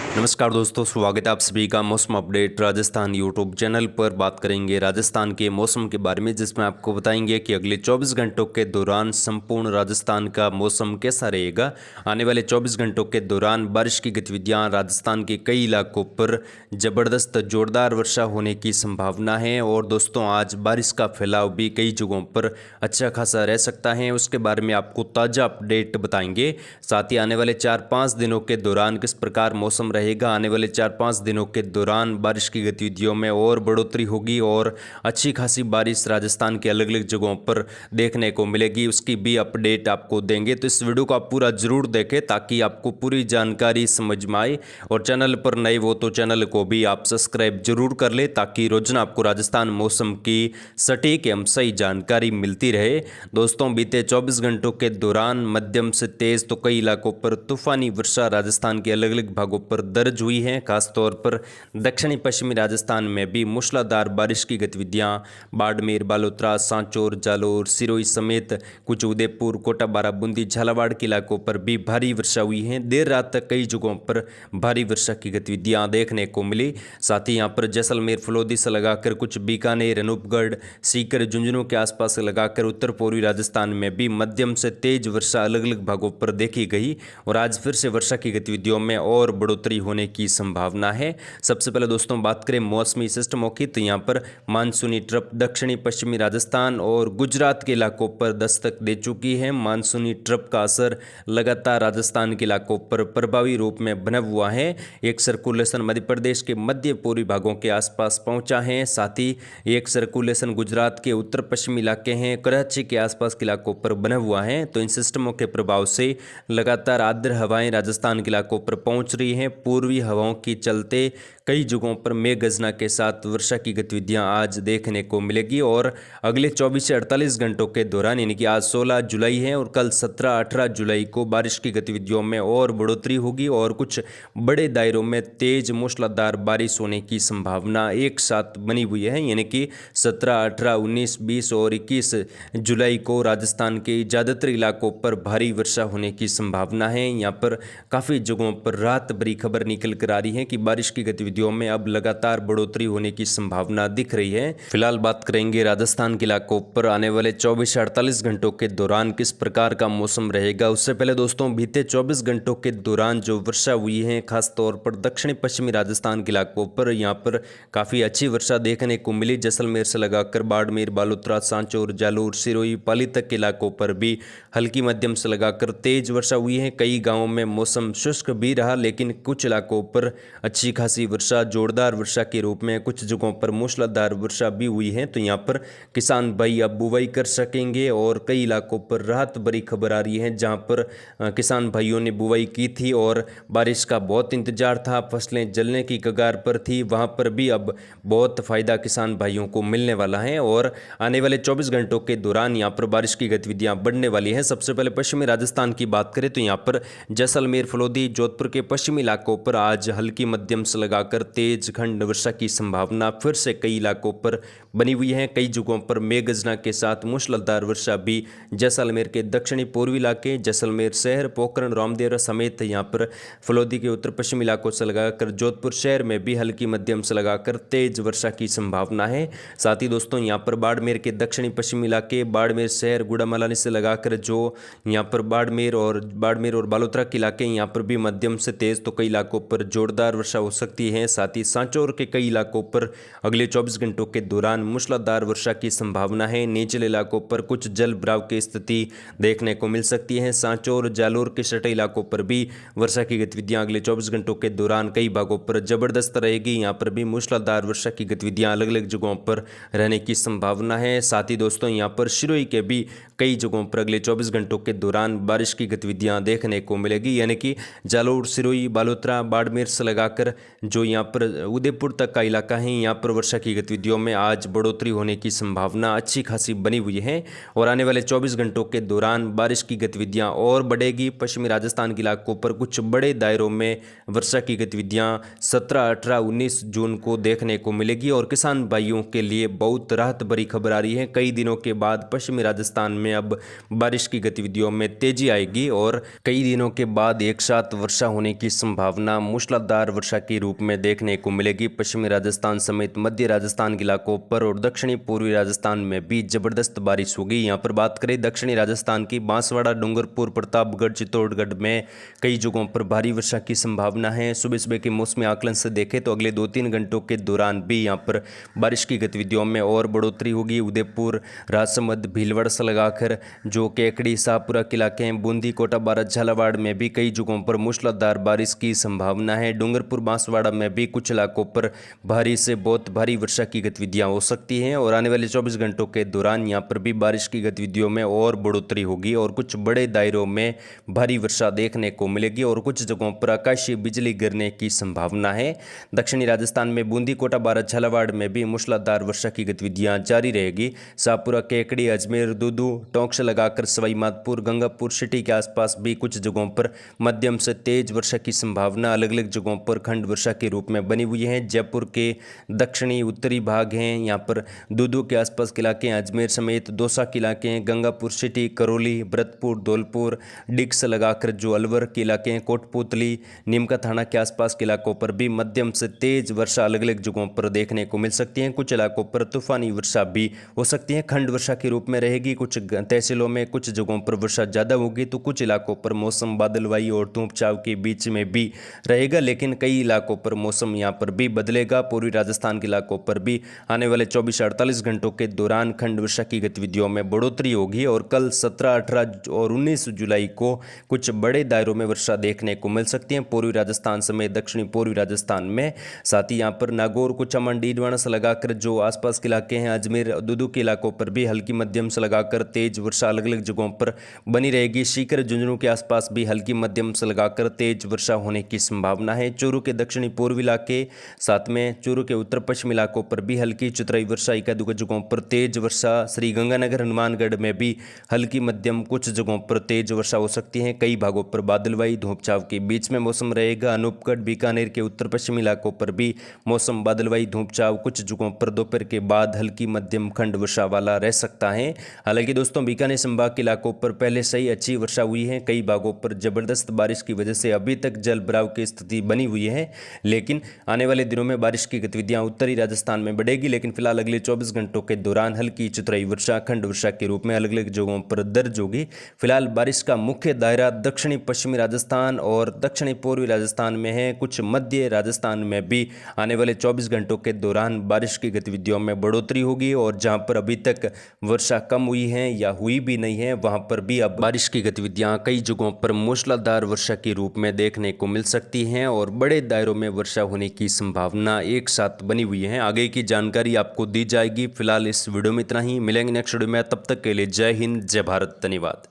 नमस्कार दोस्तों, स्वागत है आप सभी का मौसम अपडेट राजस्थान यूट्यूब चैनल पर। बात करेंगे राजस्थान के मौसम के बारे में, जिसमें आपको बताएंगे कि अगले 24 घंटों के दौरान संपूर्ण राजस्थान का मौसम कैसा रहेगा। आने वाले 24 घंटों के दौरान बारिश की गतिविधियां राजस्थान के कई इलाकों पर ज़बरदस्त जोरदार वर्षा होने की संभावना है। और दोस्तों, आज बारिश का फैलाव भी कई जगहों पर अच्छा खासा रह सकता है, उसके बारे में आपको ताज़ा अपडेट बताएंगे। साथ ही आने वाले 4-5 दिनों के दौरान किस प्रकार मौसम रहेगा, आने वाले 4-5 दिनों के दौरान बारिश की गतिविधियों में और बढ़ोतरी होगी और अच्छी खासी बारिश राजस्थान के अलग अलग जगहों पर देखने को मिलेगी, उसकी भी अपडेट आपको देंगे। तो इस वीडियो को आप पूरा जरूर देखें ताकि आपको पूरी जानकारी समझ में आए। और चैनल पर नए हो तो चैनल को भी आप सब्सक्राइब जरूर कर ले ताकि रोजाना आपको राजस्थान मौसम की सटीक एवं सही जानकारी मिलती रहे। दोस्तों, बीते 24 घंटों के दौरान मध्यम से तेज तो कई इलाकों पर तूफानी वर्षा राजस्थान के अलग अलग भागों पर दर्ज हुई है। खासतौर पर दक्षिणी पश्चिमी राजस्थान में भी मूसलाधार बारिश की गतिविधियां बाड़मेर, बालोतरा, सांचौर, जालोर, सिरोही समेत कुछ उदयपुर, कोटा, बाराबूंदी, झालावाड़ के इलाकों पर भी भारी वर्षा हुई है। देर रात तक कई जगहों पर भारी वर्षा की गतिविधियां देखने को मिली। साथ ही यहाँ पर जैसलमेर, फलोदी से लगाकर कुछ बीकानेर, अनूपगढ़, सीकर, झुंझुनू के आसपास से लगाकर उत्तर पूर्वी राजस्थान में भी मध्यम से तेज वर्षा अलग अलग भागों पर देखी गई। और आज फिर से वर्षा की गतिविधियों में और बढ़ोतरी होने की संभावना है। सबसे पहले दोस्तों बात करें मौसमी सिस्टमों की, तो यहाँ पर मानसूनी ट्रफ दक्षिणी पश्चिमी राजस्थान और गुजरात के इलाकों पर दस्तक दे चुकी है। मानसूनी ट्रफ का असर लगातार राजस्थान के इलाकों पर प्रभावी रूप में बना हुआ है। एक सर्कुलेशन मध्य प्रदेश के मध्य पूर्वी भागों के आसपास पहुंचा है। साथ ही एक सर्कुलेशन गुजरात के उत्तर पश्चिमी इलाके हैं, कराची के आसपास के इलाकों पर बना हुआ है। तो इन सिस्टमों के प्रभाव से लगातार आर्द्र हवाएं राजस्थान के इलाकों पर पहुंच रही हैं। पूर्वी हवाओं की चलते कई जगहों पर मेघ गर्जना के साथ वर्षा की गतिविधियां आज देखने को मिलेगी। और अगले 24 से 48 घंटों के दौरान, यानी कि आज 16 जुलाई है और कल 17-18 जुलाई को बारिश की गतिविधियों में और बढ़ोतरी होगी और कुछ बड़े दायरों में तेज मूसलाधार बारिश होने की संभावना एक साथ बनी हुई है। यानी कि 17, 18, 19, 20 और 21 जुलाई को राजस्थान के ज़्यादातर इलाकों पर भारी वर्षा होने की संभावना है। यहाँ पर काफ़ी जगहों पर रात भरी खबर निकल कर आ रही है कि बारिश की गतिविधियों में अब लगातार बढ़ोतरी होने की संभावना दिख रही है। फिलहाल बात करेंगे राजस्थान के इलाकों पर आने वाले 24 से 48 घंटों के दौरान किस प्रकार का मौसम रहेगा। उससे पहले दोस्तों, बीते 24 घंटों के दौरान जो वर्षा हुई है खासतौर पर दक्षिणी पश्चिमी राजस्थान के इलाकों पर, यहाँ पर काफ़ी अच्छी वर्षा देखने को मिली। जैसलमेर से लगाकर बाड़मेर, बालोतरा, सांचौर, जालोर, सिरोही, पाली तक के इलाकों पर भी हल्की मध्यम से लगाकर तेज वर्षा हुई है। कई गाँवों में मौसम शुष्क भी रहा, लेकिन कुछ इलाकों पर अच्छी खासी वर्षा, जोरदार वर्षा के रूप में कुछ जगहों पर मूसलाधार वर्षा भी हुई है। तो यहाँ पर किसान भाई अब बुवाई कर सकेंगे और कई इलाकों पर राहत भरी खबर आ रही है, जहाँ पर किसान भाइयों ने बुवाई की थी और बारिश का बहुत इंतजार था, फसलें जलने की कगार पर थी, वहाँ पर भी अब बहुत फायदा किसान भाइयों को मिलने वाला है। और आने वाले 24 घंटों के दौरान यहाँ पर बारिश की गतिविधियाँ बढ़ने वाली हैं। सबसे पहले पश्चिमी राजस्थान की बात करें तो यहाँ पर जैसलमेर, फलोदी, जोधपुर के पश्चिमी इलाकों पर आज हल्की मध्यम से लगाकर तेज खंड वर्षा की संभावना फिर से कई इलाकों पर बनी हुई है। कई जगहों पर मेघ गर्जना के साथ मूसलाधार वर्षा भी जैसलमेर के दक्षिणी पूर्वी इलाके, जैसलमेर शहर, पोखरण, रामदेवरा समेत यहाँ पर फलोदी के उत्तर पश्चिमी इलाकों से लगाकर जोधपुर शहर में भी हल्की मध्यम से लगाकर तेज वर्षा की संभावना है। साथ ही दोस्तों, यहाँ पर बाड़मेर के दक्षिणी पश्चिमी इलाके, बाड़मेर शहर, गुड़ामलानी से लगाकर जो यहाँ पर बाड़मेर और बालोतरा के इलाके, यहाँ पर भी मध्यम से तेज तो कई इलाकों पर जोरदार वर्षा हो सकती है। साथ ही सांचौर के कई इलाकों पर अगले 24 घंटों के दौरान मूसलाधार वर्षा की संभावना है। निचले इलाकों पर कुछ जल भराव की स्थिति देखने को मिल सकती है। सांचौर, जालोर के सटे इलाकों पर भी वर्षा की गतिविधियां अगले 24 घंटों के दौरान कई भागों पर जबरदस्त रहेगी। यहाँ पर भी मूसलाधार वर्षा की गतिविधियां अलग अलग जगहों पर रहने की संभावना है। साथ ही दोस्तों, यहाँ पर सिरोही के भी कई जगहों पर अगले 24 घंटों के दौरान बारिश की गतिविधियां देखने को मिलेगी। यानी कि जालोर, सिरोही, बालोतरा, बाड़मेर से लगाकर जो यहाँ पर उदयपुर तक का इलाका है, यहाँ पर वर्षा की गतिविधियों में आज बढ़ोतरी होने की संभावना अच्छी खासी बनी हुई है। और आने वाले 24 घंटों के दौरान बारिश की गतिविधियां और बढ़ेगी। पश्चिमी राजस्थान के इलाकों पर कुछ बड़े दायरों में वर्षा की गतिविधियां 17, 18, 19 जून को देखने को मिलेगी और किसान भाइयों के लिए बहुत राहत भरी खबर आ रही है। कई दिनों के बाद पश्चिमी राजस्थान में अब बारिश की गतिविधियों में तेजी आएगी और कई दिनों के बाद एक साथ वर्षा होने की संभावना संभावना मूसलाधार वर्षा के रूप में देखने को मिलेगी। पश्चिमी राजस्थान समेत मध्य राजस्थान के इलाकों पर और दक्षिणी पूर्वी राजस्थान में भी जबरदस्त बारिश होगी। यहाँ पर बात करें दक्षिणी राजस्थान की, बांसवाड़ा, डूंगरपुर, प्रतापगढ़, चित्तौड़गढ़ में कई जगहों पर भारी वर्षा की संभावना है। सुबह सुबह के मौसमी आकलन से देखें तो अगले 2-3 घंटों के दौरान भी यहाँ पर बारिश की गतिविधियों में और बढ़ोतरी होगी। उदयपुर, राजसमंद, भीलवाड़ा से लगाकर जो केकड़ी, शाहपुरा के इलाके हैं, बूंदी, कोटा, बारां, झालावाड़ में भी कई जगहों पर मूसलाधार बारिश की संभावना है। डूंगरपुर, बांसवाड़ा में भी कुछ इलाकों पर भारी से बहुत भारी वर्षा की गतिविधियां हो सकती हैं और आने वाले 24 घंटों के दौरान यहां पर भी बारिश की गतिविधियों में और बढ़ोतरी होगी और कुछ बड़े दायरों में भारी वर्षा देखने को मिलेगी और कुछ जगहों पर आकाशीय बिजली गिरने की संभावना है। दक्षिणी राजस्थान में बूंदी, कोटा, बारां, झालावाड़ में भी मूसलाधार वर्षा की गतिविधियां जारी रहेगी। शाहपुरा, केकड़ी, अजमेर, दूदू, टोंक से लगाकर सवाई माधोपुर, गंगापुर सिटी के आसपास भी कुछ जगहों पर मध्यम से तेज वर्षा की संभावना अलग अलग जगहों पर खंड वर्षा के रूप में बनी हुई है। जयपुर के दक्षिणी उत्तरी भाग हैं, यहाँ पर दूदू के आसपास के इलाके हैं, अजमेर समेत दौसा के इलाके हैं, गंगापुर सिटी, करौली, भरतपुर, धौलपुर, डिग से लगाकर जो अलवर के इलाके हैं, कोटपुतली, नीमका थाना के आसपास के इलाकों पर भी मध्यम से तेज वर्षा अलग अलग जगहों पर देखने को मिल सकती है। कुछ इलाकों पर तूफानी वर्षा भी हो सकती है, खंड वर्षा के रूप में रहेगी। कुछ तहसीलों में कुछ जगहों पर वर्षा ज़्यादा होगी तो कुछ इलाकों पर मौसम बादलवाई और धूप छाव के बीच में भी रहेगा, लेकिन कई इलाकों पर मौसम यहाँ पर भी बदलेगा। पूर्वी राजस्थान के इलाकों पर भी आने वाले 24-48 घंटों के दौरान खंड वर्षा की गतिविधियों में बढ़ोतरी होगी और कल 17, 18 और 19 जुलाई को कुछ बड़े दायरों में वर्षा देखने को मिल सकती है पूर्वी राजस्थान समेत दक्षिणी पूर्वी राजस्थान में। साथ ही यहाँ पर नागौर, कुचामन, डीडवाना से लगाकर जो आसपास के इलाके हैं, अजमेर, दूदू के इलाकों पर भी हल्की मध्यम से लगाकर तेज वर्षा अलग अलग जगहों पर बनी रहेगी। सीकर, झुंझुनू के आसपास भी हल्की मध्यम से लगाकर तेज वर्षा होने की संभावना है। चूरू के दक्षिणी पूर्वी इलाके, साथ में चूरू के उत्तर पश्चिमी इलाकों पर भी हल्की चुतराई वर्षा, एकाध जगहों पर तेज वर्षा। श्रीगंगानगर, हनुमानगढ़ में भी हल्की मध्यम, कुछ जगहों पर तेज वर्षा हो सकती है। कई भागों पर बादलवाई धूप छाव के बीच में मौसम रहेगा। अनूपगढ़, बीकानेर के उत्तर पश्चिमी इलाकों पर भी मौसम बादलवाई धूप छाव, कुछ जगहों पर दोपहर के बाद हल्की मध्यम खंड वर्षा वाला रह सकता है। हालांकि दोस्तों बीकानेर संभाग के इलाकों पर पहले से ही अच्छी वर्षा हुई है। कई भागों पर जबरदस्त बारिश की वजह से अभी तक जल भराव की स्थिति बनी हुई है, लेकिन आने वाले दिनों में बारिश की गतिविधियां उत्तरी राजस्थान में बढ़ेगी। लेकिन फिलहाल अगले 24 घंटों के दौरान हल्की चुतराई वर्षा खंड वर्षा के रूप में अलग अलग जगहों पर दर्ज होगी। फिलहाल बारिश का मुख्य दायरा दक्षिणी पश्चिमी राजस्थान और दक्षिणी पूर्वी राजस्थान में है। कुछ मध्य राजस्थान में भी आने वाले 24 घंटों के दौरान बारिश की गतिविधियों में बढ़ोतरी होगी और जहां पर अभी तक वर्षा कम हुई है या हुई भी नहीं है, वहां पर भी अब बारिश की गतिविधियां कई जगहों पर मूसलाधार वर्षा के रूप में देखने को मिल सकती हैं और बड़े दायरों में वर्षा होने की संभावना एक साथ बनी हुई है। आगे की जानकारी आपको दी जाएगी। फिलहाल इस वीडियो में इतना ही, मिलेंगे नेक्स्ट वीडियो में, तब तक के लिए जय हिंद, जय भारत, धन्यवाद।